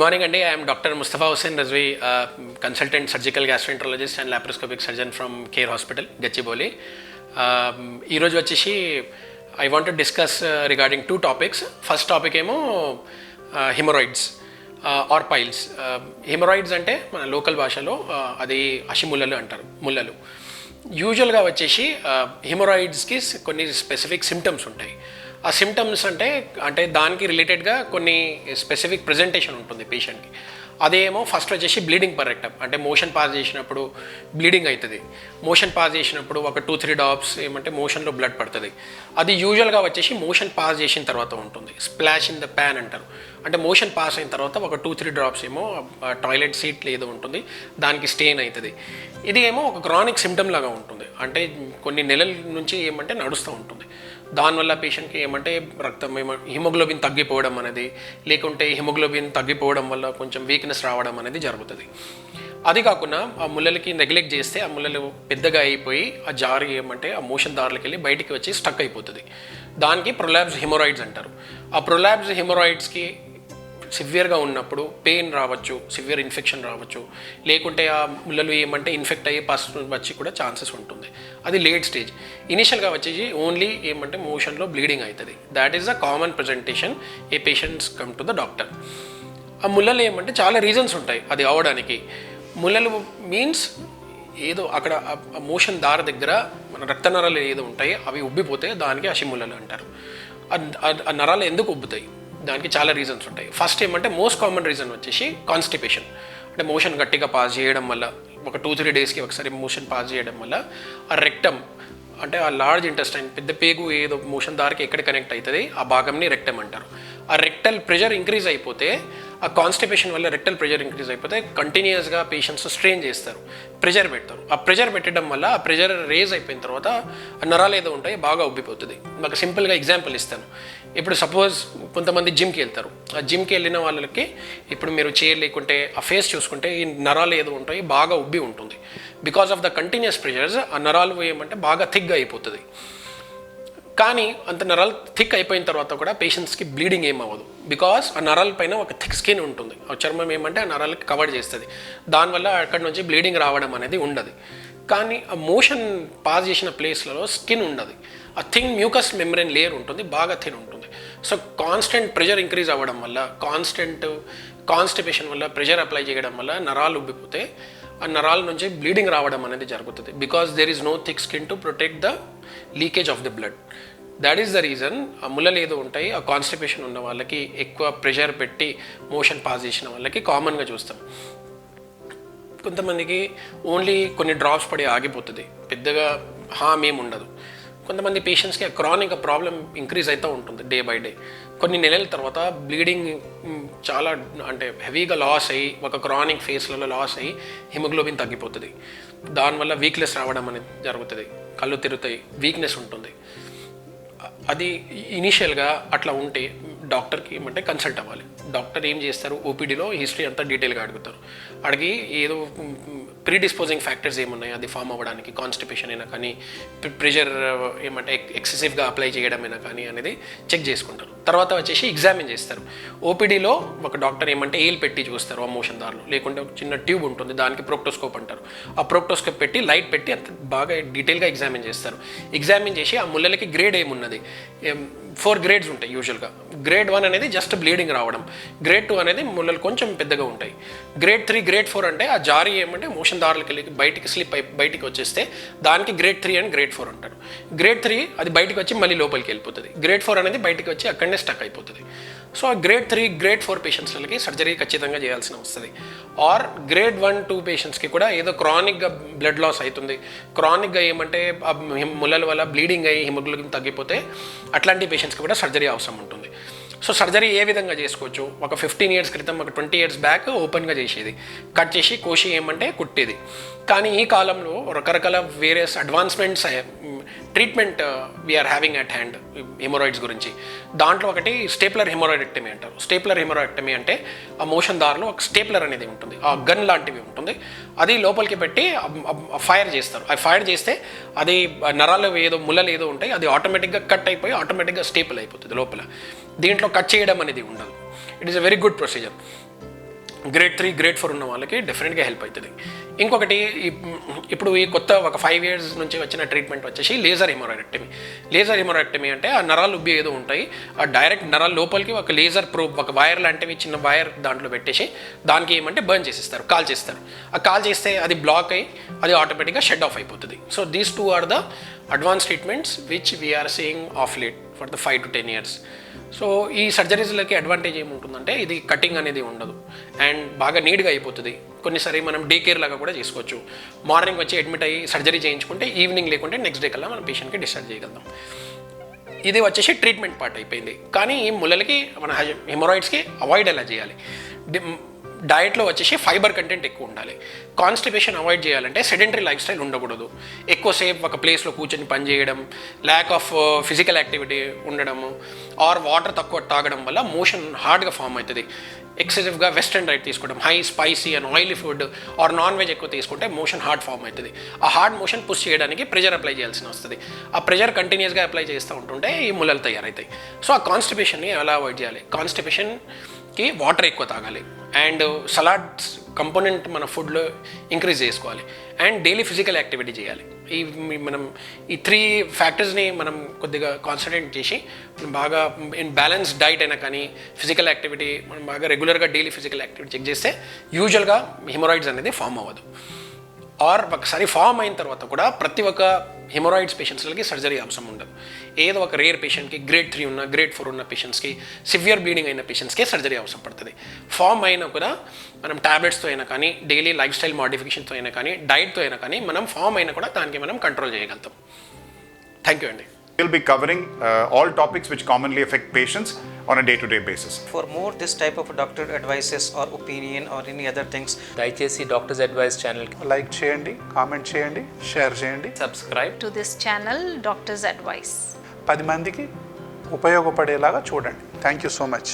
morning, Andy. I am Dr. Mustafa Hussain Razvi, consultant surgical gastroenterologist and laparoscopic surgeon from Care Hospital, Gachibowli. ఈ రోజు వచ్చేసి I want to discuss regarding two topics. First topic ఏమో hemorrhoids are piles. Haemorrhoids అంటే మన local భాషలో అది అషిముల్లలు అంటారు, ముల్లలు. యూజువల్గా వచ్చేసి హెమరాయిడ్స్కి కొన్ని స్పెసిఫిక్ సిమ్టమ్స్ ఉంటాయి. ఆ సిమ్టమ్స్ అంటే దానికి రిలేటెడ్గా కొన్ని స్పెసిఫిక్ ప్రజెంటేషన్ ఉంటుంది పేషెంట్కి. అదేమో ఫస్ట్ వచ్చేసి బ్లీడింగ్ పర్ రెక్టమ్, అంటే మోషన్ పాస్ చేసినప్పుడు బ్లీడింగ్ అవుతుంది. మోషన్ పాస్ చేసినప్పుడు ఒక 2-3 డ్రాప్స్ ఏమంటే మోషన్లో బ్లడ్ పడుతుంది. అది యూజువల్గా వచ్చేసి మోషన్ పాస్ చేసిన తర్వాత ఉంటుంది. స్ప్లాష్ ఇన్ ద ప్యాన్ అంటారు. అంటే మోషన్ పాస్ అయిన తర్వాత ఒక 2-3 డ్రాప్స్ ఏమో టాయిలెట్ సీట్ ఏదో ఉంటుంది, దానికి స్టెయిన్ అవుతుంది. ఇది ఏమో ఒక క్రానిక్ సిమ్టమ్ లాగా ఉంటుంది. అంటే కొన్ని నెలల నుంచి ఏమంటే నడుస్తూ ఉంటుంది. దానివల్ల పేషెంట్కి ఏమంటే రక్తం హిమోగ్లోబిన్ తగ్గిపోవడం అనేది, లేకుంటే హిమోగ్లోబిన్ తగ్గిపోవడం వల్ల కొంచెం వీక్నెస్ రావడం అనేది జరుగుతుంది. అది కాకుండా ఆ ముల్లలకి నెగ్లెక్ట్ చేస్తే ఆ ముల్లలు పెద్దగా అయిపోయి ఆ జారి ఏమంటే ఆ మోషన్ దారులకి వెళ్ళి బయటికి వచ్చి స్టక్ అయిపోతుంది. దానికి ప్రొలాప్స్ హెమరాయిడ్స్ అంటారు. ఆ ప్రొలాప్స్ హెమరాయిడ్స్కి సివియర్గా ఉన్నప్పుడు పెయిన్ రావచ్చు, సివియర్ ఇన్ఫెక్షన్ రావచ్చు, లేకుంటే ఆ ముల్లలు ఏమంటే ఇన్ఫెక్ట్ అయ్యి పస్ వచ్చి కూడా ఛాన్సెస్ ఉంటుంది. అది లేట్ స్టేజ్. ఇనిషియల్గా వచ్చేసి ఓన్లీ ఏమంటే మోషన్లో బ్లీడింగ్ అవుతుంది. That is the common presentation A patients come to the doctor. ఆ ముల్లలు ఏమంటే చాలా రీజన్స్ ఉంటాయి అది అవడానికి. ముల్లలు మీన్స్ ఏదో అక్కడ మోషన్ దారి దగ్గర మన రక్త నరాలు ఏదో ఉంటాయి, అవి ఉబ్బిపోతే దానికి అషిముల్లలు అంటారు. ఆ నరాలు ఎందుకు ఉబ్బుతాయి, దానికి చాలా రీజన్స్ ఉంటాయి. ఫస్ట్ ఏమంటే మోస్ట్ కామన్ రీజన్ వచ్చేసి కాన్స్టిపేషన్. అంటే మోషన్ గట్టిగా పాస్ చేయడం వల్ల, ఒక 2-3 డేస్కి ఒకసారి మోషన్ పాస్ చేయడం వల్ల ఆ రెక్టమ్ అంటే ఆ లార్జ్ ఇంటెస్టైన్, పెద్ద పేగు ఏదో మోషన్ దారికి ఎక్కడ కనెక్ట్ అవుతుంది ఆ భాగంని రెక్టమ్ అంటారు. ఆ రెక్టల్ ప్రెషర్ ఇంక్రీజ్ అయిపోతే, ఆ కాన్స్టిపేషన్ వల్ల రెక్టల్ ప్రెషర్ ఇంక్రీజ్ అయిపోతే కంటిన్యూస్గా పేషెంట్స్ స్ట్రెయిన్ చేస్తారు, ప్రెషర్ పెడతారు. ఆ ప్రెషర్ పెట్టడం వల్ల ఆ ప్రెషర్ రేజ్ అయిపోయిన తర్వాత ఆ నరాలు ఏదో ఉంటాయి బాగా ఉబ్బిపోతుంది. నాకు సింపుల్గా ఎగ్జాంపుల్ ఇస్తాను. ఇప్పుడు సపోజ్ కొంతమంది జిమ్కి వెళ్తారు. ఆ జిమ్కి వెళ్ళిన వాళ్ళకి ఇప్పుడు మీరు లేకుంటే ఆ ఫేస్ చూసుకుంటే ఈ నరాలు ఏదో ఉంటాయి బాగా ఉబ్బి ఉంటుంది. Because of the continuous pressures ఆ నరాలు ఏమంటే బాగా థిక్గా అయిపోతుంది. కానీ అంత నరాలు థిక్ అయిపోయిన తర్వాత కూడా పేషెంట్స్కి బ్లీడింగ్ ఏమవ్వదు. బికాస్ ఆ నరాల పైన ఒక థిక్ స్కిన్ ఉంటుంది. ఆ చర్మం ఏమంటే ఆ నరాలకి కవర్ చేస్తుంది. దానివల్ల అక్కడి నుంచి బ్లీడింగ్ రావడం అనేది ఉండదు. కానీ ఆ మోషన్ పాస్ చేసిన ప్లేస్లలో స్కిన్ ఉండదు. ఆ థిన్ మ్యూకస్ మెంబ్రేన్ లేయర్ ఉంటుంది, బాగా థిన్ ఉంటుంది. సో కాన్స్టెంట్ ప్రెషర్ ఇంక్రీజ్ అవ్వడం వల్ల, కాన్స్టిపేషన్ వల్ల, ప్రెషర్ అప్లై చేయడం వల్ల నరాలు ఉబ్బిపోతే ఆ నరాల నుంచి బ్లీడింగ్ రావడం అనేది జరుగుతుంది. Because there is no thick skin to protect the leakage of the blood. That is the reason ఆ ముల్లలు ఏదో ఉంటాయి ఆ కాన్స్టిపేషన్ ఉన్న వాళ్ళకి, ఎక్కువ ప్రెషర్ పెట్టి మోషన్ పాస్ చేసిన వాళ్ళకి కామన్గా చూస్తాం. కొంతమందికి ఓన్లీ కొన్ని డ్రాప్స్ పడి ఆగిపోతుంది, పెద్దగా హామ్ ఏమి ఉండదు. కొంతమంది పేషెంట్స్కి క్రానిక్ ప్రాబ్లం ఇంక్రీజ్ అవుతూ ఉంటుంది డే బై డే. కొన్ని నెలల తర్వాత బ్లీడింగ్ చాలా అంటే హెవీగా లాస్ అయ్యి, ఒక క్రానిక్ ఫేస్లలో లాస్ అయ్యి హిమోగ్లోబిన్ తగ్గిపోతుంది. దానివల్ల వీక్నెస్ రావడం అనేది జరుగుతుంది, కళ్ళు తిరుగుతాయి, వీక్నెస్ ఉంటుంది. అది ఇనీషియల్గా అట్లా ఉంటే డాక్టర్కి ఏమంటే కన్సల్ట్ అవ్వాలి. డాక్టర్ ఏం చేస్తారు, ఓపీడీలో హిస్టరీ అంతా డీటెయిల్గా అడుగుతారు. అడిగి ఏదో ప్రీడిస్పోజింగ్ ఫ్యాక్టర్స్ ఏమున్నాయి అది ఫామ్ అవ్వడానికి, కాన్స్టిపేషన్ అయినా కానీ, ప్రెషర్ ఏమంటే ఎక్సెసివ్గా అప్లై చేయడమైనా కానీ అనేది చెక్ చేసుకుంటారు. తర్వాత వచ్చేసి ఎగ్జామిన్ చేస్తారు. ఓపీడీలో ఒక డాక్టర్ ఏమంటే ఏల్ పెట్టి చూస్తారు ఆ మోషన్ దారిలో, లేకుంటే ఒక చిన్న ట్యూబ్ ఉంటుంది, దానికి ప్రోక్టోస్కోప్ అంటారు. ఆ ప్రోక్టోస్కోప్ పెట్టి లైట్ పెట్టి అంత బాగా డీటెయిల్గా ఎగ్జామిన్ చేస్తారు. ఎగ్జామిన్ చేసి ఆ ముల్లలకి గ్రేడ్ ఏమున్నది, 4 గ్రేడ్స్ ఉంటాయి యూజువల్గా. గ్రేడ్ 1 అనేది జస్ట్ బ్లీడింగ్ రావడం, గ్రేడ్ 2 అనేది ముల్లలు కొంచెం పెద్దగా ఉంటాయి, గ్రేడ్ 3, గ్రేడ్ 4 అంటే ఆ జారీ ఏమంటే మోషన్ దారులకి వెళ్ళి బయటికి స్లిప్ అయి బయటికి వచ్చేస్తే దానికి గ్రేడ్ 3 అండ్ గ్రేడ్ 4 అంటారు. గ్రేడ్ 3 అది బయటకు వచ్చి మళ్ళీ లోపలికి వెళ్ళిపోతుంది. గ్రేడ్ 4 అనేది బయటకు వచ్చి అక్కడనే స్టక్ అయిపోతుంది. సో ఆ గ్రేడ్ 3, గ్రేడ్ 4 పేషెంట్స్లకి సర్జరీ ఖచ్చితంగా చేయాల్సిన వస్తుంది. ఆర్ గ్రేడ్ 1, 2 పేషెంట్స్కి కూడా ఏదో క్రానిక్గా బ్లడ్ లాస్ అవుతుంది, క్రానిక్గా ఏమంటే ముల్లల వల్ల బ్లీడింగ్ అయ్యి హిమోగ్లోబిన్ తగ్గిపోతే అట్లాంటి పేషెంట్స్కి కూడా సర్జరీ అవసరం ఉంటుంది. సో సర్జరీ ఏ విధంగా చేసుకోవచ్చు, ఒక 15 ఇయర్స్ క్రితం, ఒక 20 ఇయర్స్ బ్యాక్ ఓపెన్గా చేసేది, కట్ చేసి కోసి ఏమంటే కుట్టేది. కానీ ఈ కాలంలో రకరకాల various advancements treatment we are having at hand haemorrhoids గురించి. దాంట్లో ఒకటి స్టేప్లర్ హెమరాయిడెక్టమీ అంటారు. స్టేప్లర్ హెమరాయిడెక్టమీ అంటే ఆ మోషన్ దారిలో ఒక స్టేప్లర్ అనేది ఉంటుంది, ఆ గన్ లాంటివి ఉంటుంది, అది లోపలికి పెట్టి ఫైర్ చేస్తారు. అది ఫైర్ చేస్తే అది నరాలు ఏదో ముల్లలు ఏదో ఉంటాయి, అది ఆటోమేటిక్గా కట్ అయిపోయి ఆటోమేటిక్గా స్టేపుల్ అయిపోతుంది లోపల. దీంట్లో కట్ చేయడం అనేది ఉండదు. It is a very good procedure. Grade 3 grade 4 ఉన్న వాళ్ళకి డెఫినెట్గా హెల్ప్ అవుతుంది. ఇంకొకటి ఇప్పుడు ఈ కొత్త ఒక 5 years నుంచి వచ్చిన ట్రీట్మెంట్ వచ్చేసి లేజర్ హెమోరాయిడెక్టమీ. లేజర్ హెమోరాయిడెక్టమీ అంటే ఆ నరాలు ఉబ్బి ఏదో ఉంటాయి, ఆ డైరెక్ట్ నరాల లోపలికి ఒక లేజర్ ప్రోబ్, ఒక వైర్ లాంటివి చిన్న వైర్ దాంట్లో పెట్టేసి దానికి ఏమంటే బర్న్ చేసేస్తారు, కాల్ చేస్తారు. ఆ కాల్ చేస్తే అది బ్లాక్ అయ్యి అది ఆటోమేటిక్గా షట్ ఆఫ్ అయిపోతుంది. So these 2 are the advance treatments which we are seeing of late for the 5 to 10 years. సో ఈ సర్జరీస్లకి అడ్వాంటేజ్ ఏముంటుందంటే ఇది కటింగ్ అనేది ఉండదు అండ్ బాగా నీట్గా అయిపోతుంది. కొన్నిసారి మనం డే కేర్ లాగా కూడా చేసుకోవచ్చు. మార్నింగ్ వచ్చి అడ్మిట్ అయ్యి సర్జరీ చేయించుకుంటే ఈవినింగ్ లేకుంటే నెక్స్ట్ డే కల్లా మనం పేషెంట్కి డిశ్చార్జ్ చేయగలుగుతాం. ఇది వచ్చేసి ట్రీట్మెంట్ పార్ట్ అయిపోయింది. కానీ ఈ ముళ్ళకి మన హెమరాయిడ్స్కి అవాయిడ్ ఎలా చేయాలి? డయట్లో వచ్చేసి ఫైబర్ కంటెంట్ ఎక్కువ ఉండాలి. కాన్స్టిపేషన్ అవాయిడ్ చేయాలంటే సెడెంటరీ లైఫ్ స్టైల్ ఉండకూడదు. ఎక్కువసేపు ఒక ప్లేస్లో కూర్చొని పని చేయడం, ల్యాక్ ఆఫ్ ఫిజికల్ యాక్టివిటీ ఉండడము, ఆర్ వాటర్ తక్కువ తాగడం వల్ల మోషన్ హార్డ్గా ఫామ్ అవుతుంది. ఎక్సెసివ్గా వెస్టర్న్ డైట్ తీసుకోవడం, high spicy and oily food or non veg ఎక్కువ తీసుకుంటే మోషన్ హార్డ్ ఫామ్ అవుతుంది. ఆ హార్డ్ మోషన్ పుష్ చేయడానికి ప్రెజర్ అప్లై చేయాల్సి వస్తుంది. ఆ ప్రెజర్ కంటిన్యూస్గా అప్లై చేస్తూ ఉంటుంటే ఈ ముళ్ళలు తయారవుతాయి. సో ఆ కాన్స్టిపేషన్ని ఎలా అవాయిడ్ చేయాలి? కాన్స్టిపేషన్కి వాటర్ ఎక్కువ తాగాలి అండ్ సలాడ్స్ కంపోనెంట్ మన ఫుడ్లో ఇంక్రీజ్ చేసుకోవాలి అండ్ డైలీ ఫిజికల్ యాక్టివిటీ చేయాలి. మనం ఈ 3 ఫ్యాక్టర్స్ని మనం కొద్దిగా కాన్సన్ట్రేట్ చేసి బాగా ఇన్ బ్యాలెన్స్ డైట్ అయినా కానీ ఫిజికల్ యాక్టివిటీ మనం బాగా రెగ్యులర్గా డైలీ ఫిజికల్ యాక్టివిటీ చెక్ చేస్తే యూజువల్గా హెమరాయిడ్స్ అనేది ఫామ్ అవ్వదు. ఆర్ ఒకసారి ఫామ్ అయిన తర్వాత కూడా ప్రతి ఒక్క హెమరాయిడ్స్ పేషెంట్స్లకి సర్జరీ అవసరం ఉండదు. ఏదో ఒక రేర్ పేషెంట్కి గ్రేడ్ 3 ఉన్న గ్రేడ్ 4 ఉన్న పేషెంట్స్కి సివియర్ బ్లీడింగ్ అయిన పేషెంట్స్కే సర్జరీ అవసరం పడుతుంది. ఫామ్ అయినా కూడా మనం ట్యాబ్లెట్స్తో అయినా కానీ డైలీ లైఫ్ స్టైల్ మోడిఫికేషన్తో అయినా కానీ డైట్తో అయినా కానీ మనం ఫామ్ అయినా కూడా దానికి మనం కంట్రోల్ చేయగలుగుతాం. థ్యాంక్ యూ అండి. We'll be covering all topics which commonly affect patients on a day-to-day basis. For more this type of doctor advices or opinion or any other things, దయచేసి డాక్టర్స్ అడ్వైస్ ఛానల్ లైక్ చేయండి, comment చేయండి, share చేయండి. Subscribe to this channel, Doctor's Advice. 10 మందికి ఉపయోగపడేలాగా చూడండి. Thank you so much.